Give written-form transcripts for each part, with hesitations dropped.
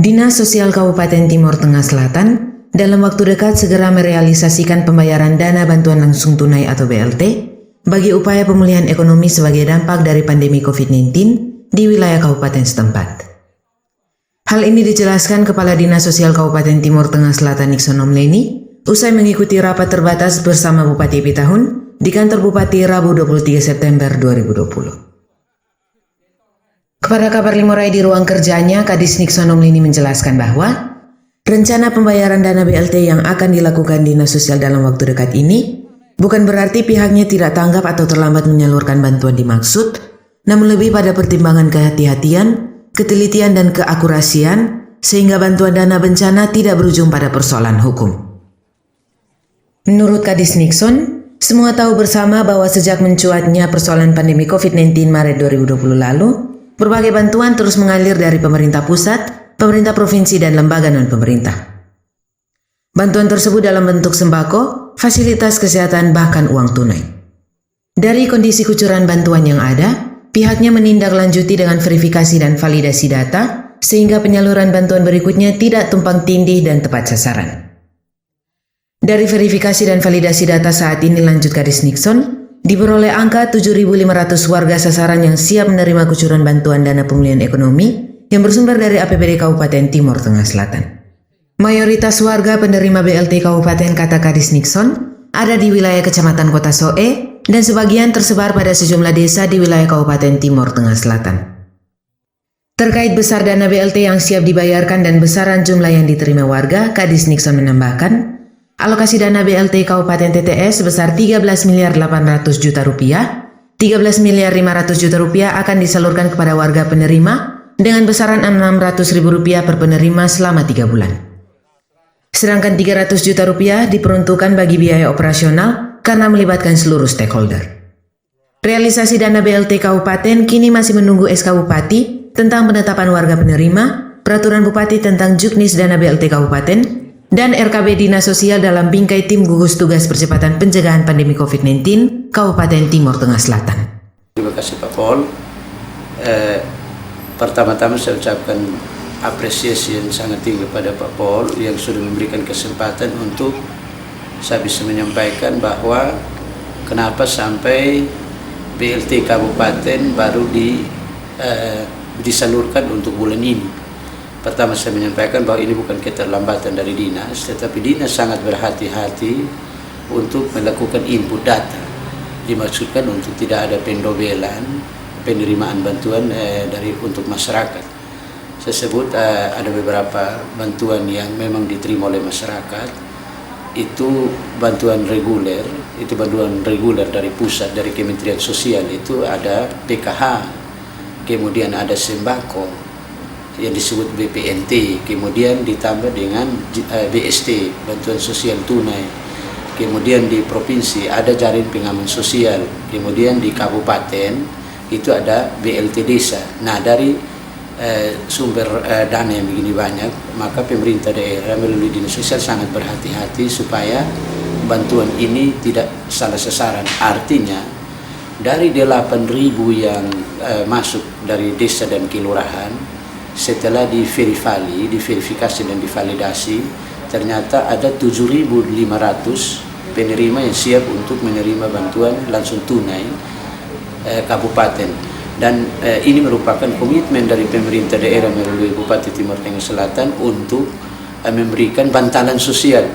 Dinas Sosial Kabupaten Timur Tengah Selatan dalam waktu dekat segera merealisasikan pembayaran dana bantuan langsung tunai atau BLT bagi upaya pemulihan ekonomi sebagai dampak dari pandemi COVID-19 di wilayah kabupaten setempat. Hal ini dijelaskan Kepala Dinas Sosial Kabupaten Timur Tengah Selatan Nixon Omleni usai mengikuti rapat terbatas bersama Bupati Pitahun di kantor Bupati Rabu 23 September 2020. Kepada kabar Limurai di ruang kerjanya, Kadis Nixon Omleni menjelaskan bahwa rencana pembayaran dana BLT yang akan dilakukan Dinas Sosial dalam waktu dekat ini bukan berarti pihaknya tidak tanggap atau terlambat menyalurkan bantuan dimaksud, namun lebih pada pertimbangan kehati-hatian, ketelitian dan keakurasian sehingga bantuan dana bencana tidak berujung pada persoalan hukum. Menurut Kadis Nixon, semua tahu bersama bahwa sejak mencuatnya persoalan pandemi COVID-19 Maret 2020 lalu, berbagai bantuan terus mengalir dari pemerintah pusat, pemerintah provinsi, dan lembaga non-pemerintah. Bantuan tersebut dalam bentuk sembako, fasilitas kesehatan, bahkan uang tunai. Dari kondisi kucuran bantuan yang ada, pihaknya menindaklanjuti dengan verifikasi dan validasi data, sehingga penyaluran bantuan berikutnya tidak tumpang tindih dan tepat sasaran. Dari verifikasi dan validasi data saat ini, lanjut Kadis Nixon, diperoleh angka 7.500 warga sasaran yang siap menerima kucuran bantuan dana pemulihan ekonomi yang bersumber dari APBD Kabupaten Timur Tengah Selatan. Mayoritas warga penerima BLT Kabupaten, kata Kadis Nixon, ada di wilayah Kecamatan Kota Soe dan sebagian tersebar pada sejumlah desa di wilayah Kabupaten Timur Tengah Selatan. Terkait besar dana BLT yang siap dibayarkan dan besaran jumlah yang diterima warga, Kadis Nixon menambahkan, alokasi dana BLT Kabupaten TTS sebesar 13.800 juta rupiah, 13.500 juta rupiah akan disalurkan kepada warga penerima dengan besaran Rp600.000 per penerima selama 3 bulan. Sedangkan Rp300 juta rupiah diperuntukkan bagi biaya operasional karena melibatkan seluruh stakeholder. Realisasi dana BLT Kabupaten kini masih menunggu SK Bupati tentang penetapan warga penerima, Peraturan Bupati tentang Juknis Dana BLT Kabupaten, dan RKB Dinas Sosial dalam bingkai Tim Gugus Tugas Percepatan Pencegahan Pandemi COVID-19 Kabupaten Timur Tengah Selatan. Terima kasih Pak Pol. Pertama-tama saya ucapkan apresiasi yang sangat tinggi kepada Pak Pol yang sudah memberikan kesempatan untuk saya bisa menyampaikan bahwa kenapa sampai BLT Kabupaten baru disalurkan untuk bulan ini. Pertama saya menyampaikan bahwa ini bukan keterlambatan dari Dinas, tetapi Dinas sangat berhati-hati untuk melakukan input data. Dimaksudkan untuk tidak ada pendobelan penerimaan bantuan untuk masyarakat. Saya sebut ada beberapa bantuan yang memang diterima oleh masyarakat. Itu bantuan reguler, dari pusat, dari Kementerian Sosial itu ada PKH, kemudian ada sembako yang disebut BPNT, kemudian ditambah dengan BST, bantuan sosial tunai, kemudian di provinsi ada jaring pengaman sosial, kemudian di kabupaten itu ada BLT desa. Nah, dari sumber dana yang begini banyak, maka pemerintah daerah melalui Dinas Sosial sangat berhati-hati supaya bantuan ini tidak salah sasaran. Artinya dari 8.000 yang masuk dari desa dan kelurahan, setelah diverifikasi dan divalidasi, ternyata ada 7.500 penerima yang siap untuk menerima bantuan langsung tunai kabupaten. Dan ini merupakan komitmen dari pemerintah daerah melalui Bupati Timur Tengah Selatan untuk memberikan bantalan sosial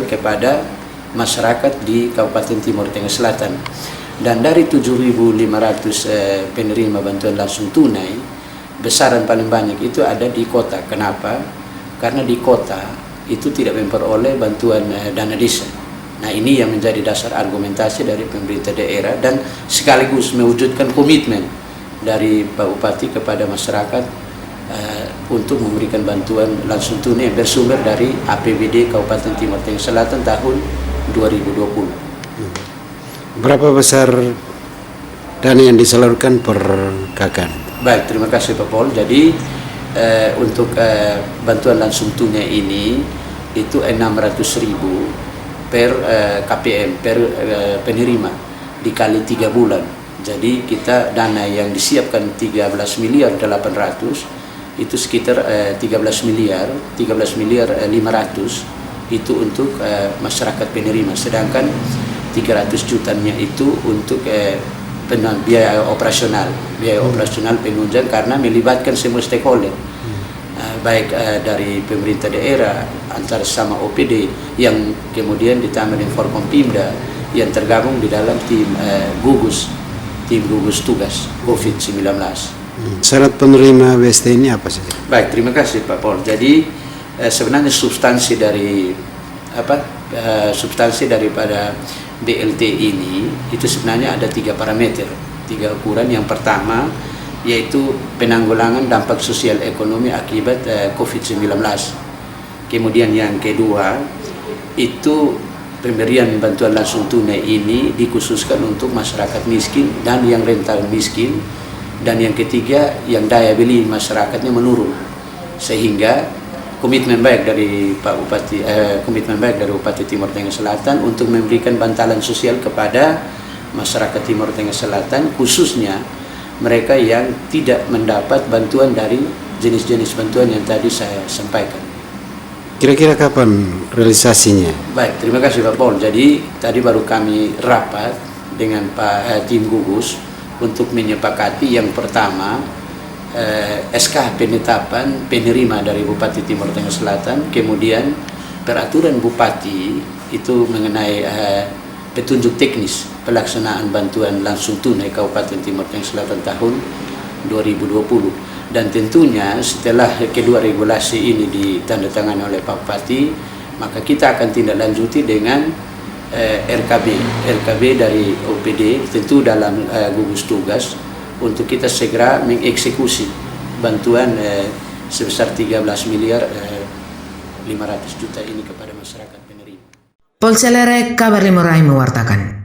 kepada masyarakat di Kabupaten Timur Tengah Selatan. Dan dari 7.500 penerima bantuan langsung tunai, besaran paling banyak itu ada di kota. Kenapa? Karena di kota itu tidak memperoleh bantuan dana desa. Nah, ini yang menjadi dasar argumentasi dari pemerintah daerah dan sekaligus mewujudkan komitmen dari Pak Bupati kepada masyarakat untuk memberikan bantuan langsung tunai yang bersumber dari APBD Kabupaten Timur Tengah Selatan tahun 2020. Berapa besar dana yang disalurkan per KK? Baik, terima kasih Pak Pol. Jadi untuk bantuan langsung tunai ini itu 600.000 per KPM, per penerima dikali 3 bulan. Jadi kita dana yang disiapkan 13.800.000 itu sekitar 13 miliar 500 itu untuk masyarakat penerima, sedangkan 300 jutanya itu untuk biaya operasional penunjang karena melibatkan semua stakeholder, baik dari pemerintah daerah antara sama OPD yang kemudian ditambah dengan Forkompimda yang tergabung di dalam tim gugus tugas COVID-19. Syarat penerima BST ini apa saja? Baik, terima kasih Pak Pol. Jadi sebenarnya substansi daripada BLT ini itu sebenarnya ada 3 parameter, 3 ukuran. Yang pertama yaitu penanggulangan dampak sosial ekonomi akibat COVID-19. Kemudian yang kedua itu pemberian bantuan langsung tunai ini dikhususkan untuk masyarakat miskin dan yang rentan miskin. Dan yang ketiga, yang daya beli masyarakatnya menurun, sehingga komitmen baik dari Bupati Timur Tengah Selatan untuk memberikan bantalan sosial kepada masyarakat Timur Tengah Selatan, khususnya mereka yang tidak mendapat bantuan dari jenis-jenis bantuan yang tadi saya sampaikan. Kira-kira kapan realisasinya? Baik, terima kasih Pak Pol. Jadi tadi baru kami rapat dengan tim gugus untuk menyepakati yang pertama SK penetapan penerima dari Bupati Timur Tengah Selatan, kemudian peraturan Bupati itu mengenai petunjuk teknis pelaksanaan bantuan langsung tunai Kabupaten Timur Tengah Selatan tahun 2020, dan tentunya setelah kedua regulasi ini ditandatangani oleh Pak Bupati, maka kita akan tindak lanjuti dengan RKB dari OPD tentu dalam gugus tugas untuk kita segera mengeksekusi bantuan sebesar 13 miliar 500 juta ini kepada masyarakat penerima. Polselere Kabar Limurai mewartakan.